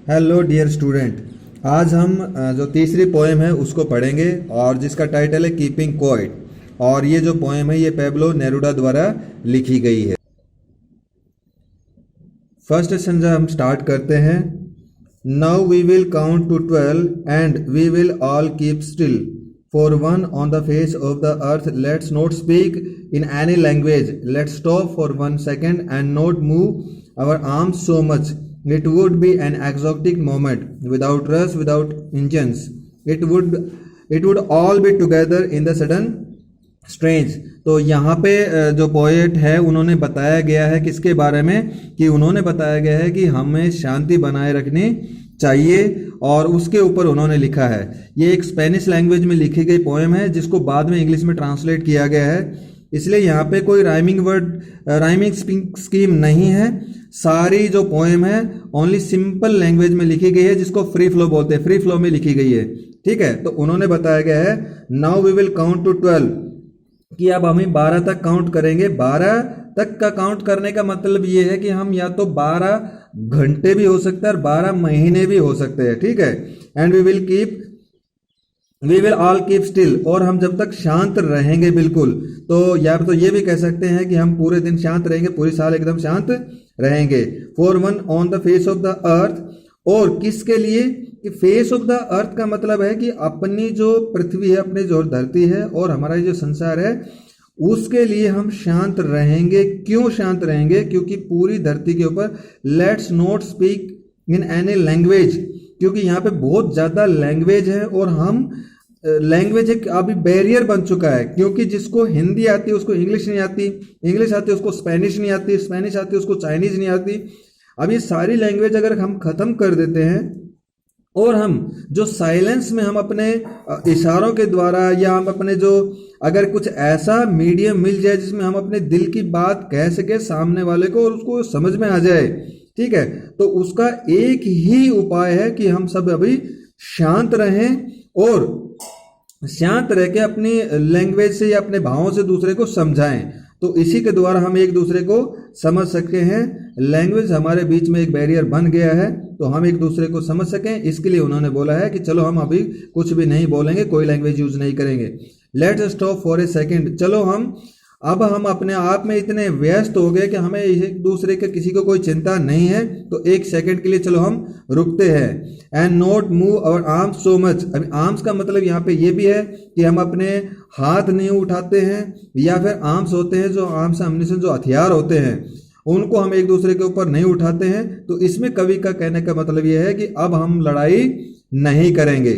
Hello dear student. आज हम जो तीसरी पोएम है उसको पढ़ेंगे और जिसका टाइटल है कीपिंग क्वाइट। और ये जो पोएम है ये पेब्लो नेरुडा द्वारा लिखी गई है। फर्स्ट स्टेंजा हम स्टार्ट करते हैं। Now we will count to 12 and we will all keep still for one on the face of the earth let's not speak in any language let's stop for 1 second and not move our arms so much It would be an exotic moment without rush, without engines. It would all be together in the sudden strange. तो यहाँ पे जो poet है उन्होंने बताया गया है किसके बारे में, कि उन्होंने बताया गया है कि हमें शांति बनाए रखनी चाहिए और उसके ऊपर उन्होंने लिखा है। ये एक स्पेनिश लैंग्वेज में लिखी गई पोएम है जिसको बाद में इंग्लिश में ट्रांसलेट किया गया है। इसलिए यहाँ पे कोई राइमिंग स्कीम नहीं है। सारी जो पोएम है ओनली सिंपल लैंग्वेज में लिखी गई है जिसको फ्री फ्लो बोलते हैं, फ्री फ्लो में लिखी गई है। ठीक है, तो उन्होंने बताया गया है now we will count to 12 कि अब हम 12 तक काउंट करेंगे। 12 तक का काउंट करने का मतलब ये है कि हम या तो 12 घंटे भी हो सकता है और 12 महीने भी हो सकते हैं। ठीक है, and we will all keep still, और हम जब तक शांत रहेंगे बिल्कुल, तो या तो ये भी कह सकते हैं कि हम पूरे दिन शांत रहेंगे, पूरी साल एकदम शांत रहेंगे। For one on the face of the अर्थ, और किसके लिए, कि फेस ऑफ द अर्थ का मतलब है कि अपनी जो पृथ्वी है, अपनी जो धरती है और हमारा जो संसार है उसके लिए हम शांत रहेंगे। क्यों शांत रहेंगे? क्योंकि पूरी धरती के ऊपर let's not speak in any language, क्योंकि यहाँ पे बहुत ज्यादा लैंग्वेज है और हम लैंग्वेज एक अभी बैरियर बन चुका है, क्योंकि जिसको हिंदी आती है उसको इंग्लिश नहीं आती, इंग्लिश आती है उसको स्पेनिश नहीं आती, स्पेनिश आती है उसको चाइनीज नहीं आती। अब ये सारी लैंग्वेज अगर हम खत्म कर देते हैं और हम जो साइलेंस में हम अपने इशारों के द्वारा या हम अपने जो अगर कुछ ऐसा मीडियम मिल जाए जिसमें हम अपने दिल की बात कह सके सामने वाले को और उसको समझ में आ जाए, ठीक है, तो उसका एक ही उपाय है कि हम सब अभी शांत रहें और शांत रह के अपनी लैंग्वेज से या अपने भावों से दूसरे को समझाएं। तो इसी के द्वारा हम एक दूसरे को समझ सकते हैं। लैंग्वेज हमारे बीच में एक बैरियर बन गया है, तो हम एक दूसरे को समझ सकें, इसके लिए उन्होंने बोला है कि चलो हम अभी कुछ भी नहीं बोलेंगे, कोई लैंग्वेज यूज नहीं करेंगे। Let's stop for a second, चलो अब हम अपने आप में इतने व्यस्त हो गए कि हमें एक दूसरे के किसी को कोई चिंता नहीं है, तो एक सेकंड के लिए चलो हम रुकते हैं। And not move our arms so much, अभी आर्म्स का मतलब यहाँ पे ये भी है कि हम अपने हाथ नहीं उठाते हैं, या फिर आर्म्स होते हैं जो आर्म्स एम्युनिशन जो हथियार होते हैं उनको हम एक दूसरे के ऊपर नहीं उठाते हैं। तो इसमें कवि का कहने का मतलब यह है कि अब हम लड़ाई नहीं करेंगे।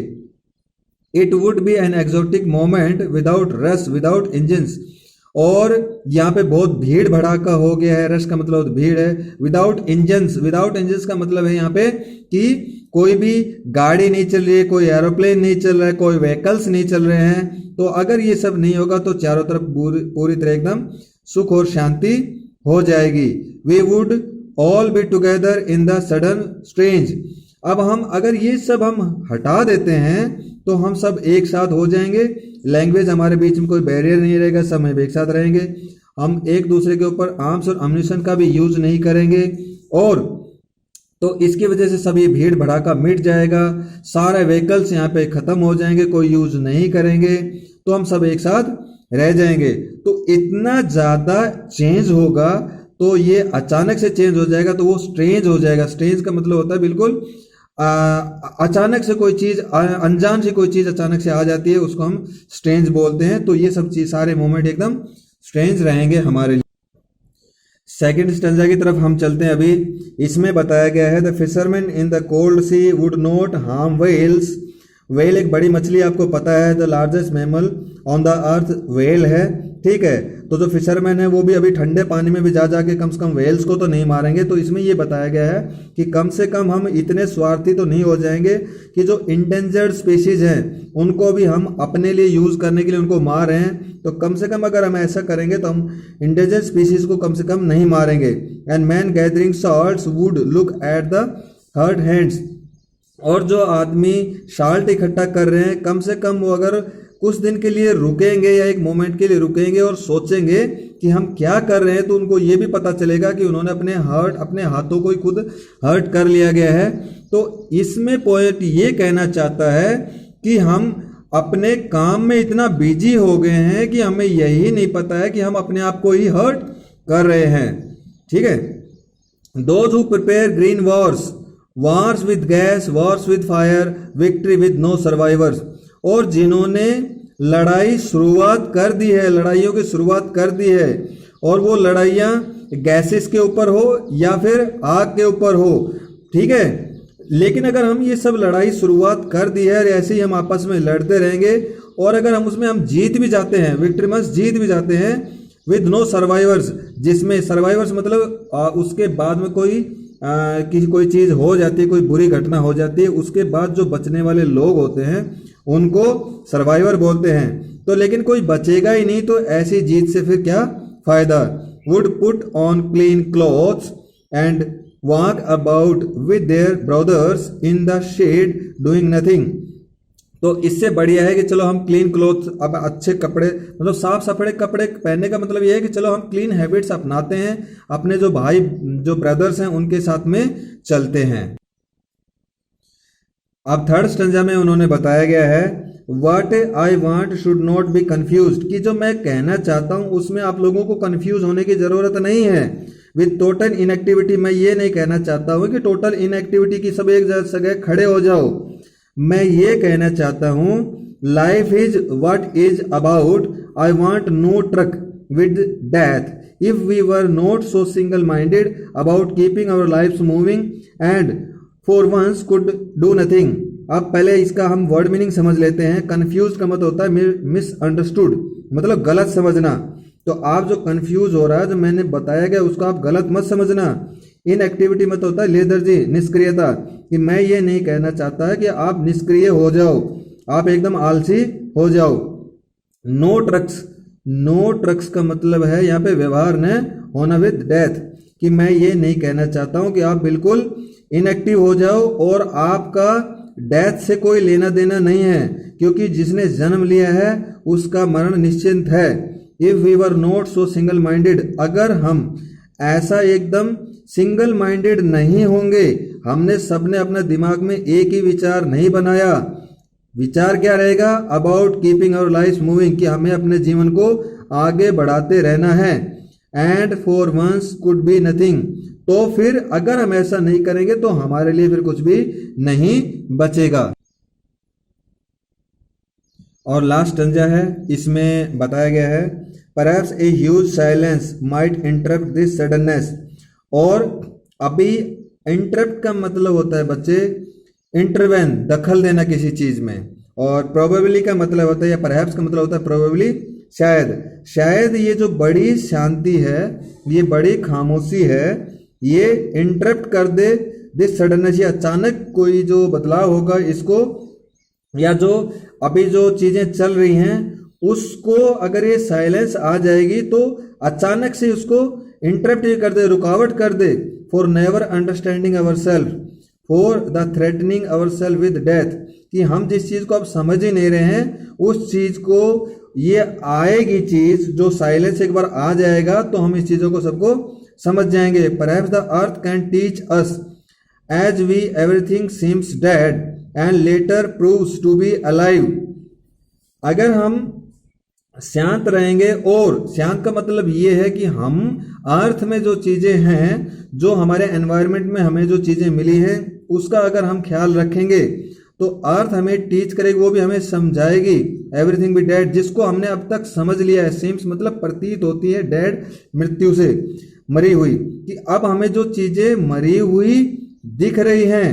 It would be an exotic moment without rush, without engines, और यहाँ पे बहुत भीड़ भड़ाका हो गया है। रश का मतलब भीड़ है। विदाउट इंजन्स, विदाउट इंजन्स का मतलब है यहाँ पे कि कोई भी गाड़ी नहीं चल रही है, कोई एरोप्लेन नहीं चल रहा है, कोई व्हीकल्स नहीं चल रहे हैं। तो अगर ये सब नहीं होगा तो चारों तरफ पूरी तरह एकदम सुख और शांति हो जाएगी। We would all be together in the sudden strange, अब हम अगर ये सब हम हटा देते हैं तो हम सब एक साथ हो जाएंगे। लैंग्वेज हमारे बीच में कोई बैरियर नहीं रहेगा, सब हम एक साथ रहेंगे। हम एक दूसरे के ऊपर आर्म्स और अम्युनिशन का भी यूज नहीं करेंगे, और तो इसकी वजह से सब ये भीड़ भड़ाका मिट जाएगा। सारे व्हीकल्स यहाँ पे खत्म हो जाएंगे, कोई यूज नहीं करेंगे, तो हम सब एक साथ रह जाएंगे। तो इतना ज्यादा चेंज होगा, तो ये अचानक से चेंज हो जाएगा तो वो स्ट्रेंज हो जाएगा। स्ट्रेंज का मतलब होता है बिल्कुल अचानक से कोई चीज, अनजान से कोई चीज अचानक से आ जाती है, उसको हम स्ट्रेंज बोलते हैं। तो ये सब चीज, सारे मोमेंट एकदम स्ट्रेंज रहेंगे हमारे लिए। सेकंड स्टेंजा की तरफ हम चलते हैं। अभी इसमें बताया गया है the fisherman in the cold sea would not harm whales. Whale एक बड़ी मछली, आपको पता है, the largest mammal on the earth whale है। ठीक है, तो जो फिशरमैन है वो भी अभी ठंडे पानी में भी जा जाके कम से कम व्हेल्स को तो नहीं मारेंगे। तो इसमें ये बताया गया है कि कम से कम हम इतने स्वार्थी तो नहीं हो जाएंगे कि जो इंडेंजर्ड स्पीशीज हैं उनको भी हम अपने लिए यूज करने के लिए उनको मार रहे हैं। तो कम से कम अगर हम ऐसा करेंगे तो हम इंडेंजर्ड स्पीशीज को कम से कम नहीं मारेंगे। And man gathering salts would look at the heard hands, और जो आदमी साल्ट इकट्ठा कर रहे हैं कम से कम वो अगर कुछ दिन के लिए रुकेंगे या एक मोमेंट के लिए रुकेंगे और सोचेंगे कि हम क्या कर रहे हैं, तो उनको ये भी पता चलेगा कि उन्होंने अपने हाथों को ही खुद हर्ट कर लिया गया है। तो इसमें पोएट ये कहना चाहता है कि हम अपने काम में इतना बिजी हो गए हैं कि हमें यही नहीं पता है कि हम अपने आप को ही हर्ट कर रहे हैं। ठीक है, those who prepare green wars, wars with gas, wars with fire, victory with no survivors, और जिन्होंने लड़ाई शुरुआत कर दी है, लड़ाइयों की शुरुआत कर दी है, और वो लड़ाइयाँ गैसेस के ऊपर हो या फिर आग के ऊपर हो। ठीक है, लेकिन अगर हम ये सब लड़ाई शुरुआत कर दी है और ऐसे ही हम आपस में लड़ते रहेंगे और अगर हम उसमें हम जीत भी जाते हैं, विक्ट्रीमस जीत भी जाते हैं, विद नो सर्वाइवर्स, जिसमें सर्वाइवर्स मतलब उसके बाद में कोई चीज़ हो जाती है, कोई बुरी घटना हो जाती है, उसके बाद जो बचने वाले लोग होते हैं उनको सर्वाइवर बोलते हैं। तो लेकिन कोई बचेगा ही नहीं, तो ऐसी जीत से फिर क्या फायदा। Would put on clean clothes and walk about with their brothers in the shade doing nothing. तो इससे बढ़िया है कि चलो हम क्लीन क्लोथ, अब अच्छे कपड़े, मतलब साफ सफाई कपड़े पहनने का मतलब ये है कि चलो हम क्लीन हैबिट्स अपनाते हैं, अपने जो भाई जो ब्रदर्स हैं उनके साथ में चलते हैं। अब थर्ड स्टैंजा में उन्होंने बताया गया है what I want should not be confused, कि जो मैं कहना चाहता हूं उसमें आप लोगों को कंफ्यूज होने की जरूरत नहीं है। विद टोटल इनएक्टिविटी, मैं ये नहीं कहना चाहता हूं कि टोटल इनएक्टिविटी की सब एक जगह खड़े हो जाओ। मैं ये कहना चाहता हूं life is what is about, I want no truck with death if we were not so single minded about keeping our lifes moving and for once could do nothing. अब पहले इसका हम वर्ड मीनिंग समझ लेते हैं। Confuse का मतलब होता है मिसअंडरस्टूड, मतलब गलत समझना। तो आप जो कंफ्यूज हो रहा है, जो मैंने बताया गया उसको आप गलत मत समझना। इनएक्टिविटी में तो होता है लेथर्जी, निष्क्रियता, कि मैं ये नहीं कहना चाहता है कि आप निष्क्रिय हो जाओ, आप एकदम आलसी हो जाओ। नो ट्रक्स, नो ट्रक्स का मतलब है यहाँ पे व्यवहार न होना विद डेथ, कि मैं ये नहीं कहना चाहता हूँ कि आप बिल्कुल इनएक्टिव हो जाओ और आपका डेथ से कोई लेना देना नहीं है, क्योंकि जिसने जन्म लिया है उसका मरण निश्चित है। If we were not so single minded, अगर हम ऐसा एकदम सिंगल माइंडेड नहीं होंगे, हमने सबने अपना दिमाग में एक ही विचार नहीं बनाया। विचार क्या रहेगा? About keeping our life moving, कि हमें अपने जीवन को आगे बढ़ाते रहना है। And for once could be nothing, तो फिर अगर हम ऐसा नहीं करेंगे तो हमारे लिए फिर कुछ भी नहीं बचेगा। और लास्ट स्टैंजा है, इसमें बताया गया है perhaps a huge silence might interrupt this suddenness. और अभी इंटरप्ट का मतलब होता है बच्चे इंटरवेन, दखल देना किसी चीज में, और प्रोबेबली का मतलब होता है, या परहैप्स का मतलब होता है प्रोबेबली, शायद। शायद ये जो बड़ी शांति है, ये बड़ी खामोशी है, ये इंटरप्ट कर दे दिस सडननेस, ये अचानक कोई जो बदलाव होगा इसको, या जो अभी जो चीजें चल रही हैं उसको अगर ये साइलेंस आ जाएगी तो अचानक से उसको इंटरप्ट कर दे, रुकावट कर दे। For never understanding our self, for the threatening our self with death, कि हम जिस चीज को अब समझ ही नहीं रहे हैं उस चीज को, ये आएगी चीज जो साइलेंस एक बार आ जाएगा तो हम इस चीजों को सबको समझ जाएंगे। Perhaps the earth can teach us as we everything seems dead and later proves to be alive. अगर हम शांत रहेंगे, और शांत का मतलब ये है कि हम अर्थ में जो चीजें हैं, जो हमारे एनवायरनमेंट में हमें जो चीजें मिली हैं उसका अगर हम ख्याल रखेंगे तो अर्थ हमें टीच करेगी, वो भी हमें समझाएगी। एवरीथिंग बी डेड, जिसको हमने अब तक समझ लिया है, सीम्स मतलब प्रतीत होती है, डेड मृत्यु से, मरी हुई, कि अब हमें जो चीजें मरी हुई दिख रही हैं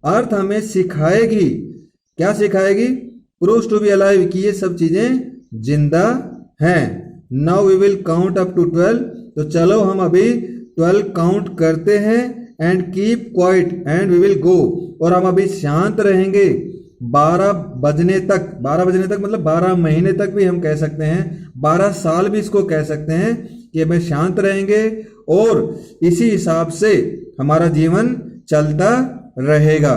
अर्थ हमें सिखाएगी। क्या सिखाएगी? प्रूव्स टू बी अलाइव, कि ये सब चीजें जिंदा हैं। Now we will count up to 12, तो चलो हम अभी 12 काउंट करते हैं। And keep quiet and we will go, और हम अभी शांत रहेंगे 12 बजने तक। 12 बजने तक मतलब 12 महीने तक भी हम कह सकते हैं, 12 साल भी इसको कह सकते हैं कि हमें शांत रहेंगे, और इसी हिसाब से हमारा जीवन चलता रहेगा।